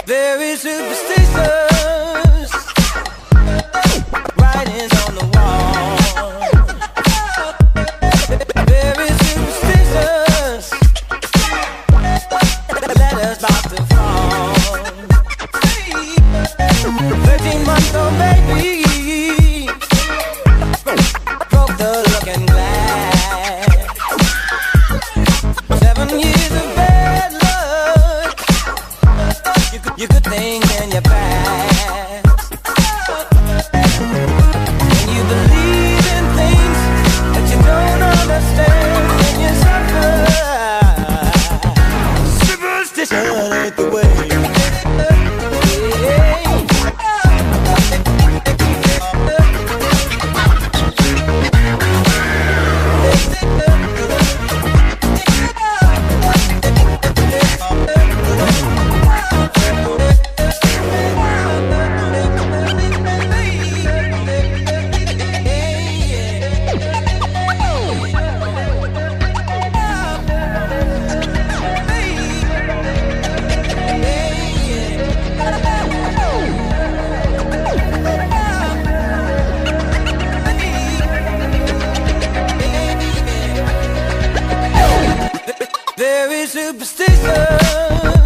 Very superstitious writings on the wall. Very superstitious letters about to fall. 13-month-old baby broke the looking glass. 7 years of bad luck, you could think in your past. When you believe in things that you don't understand, when you suffer, superstition ain't the way. Very superstitious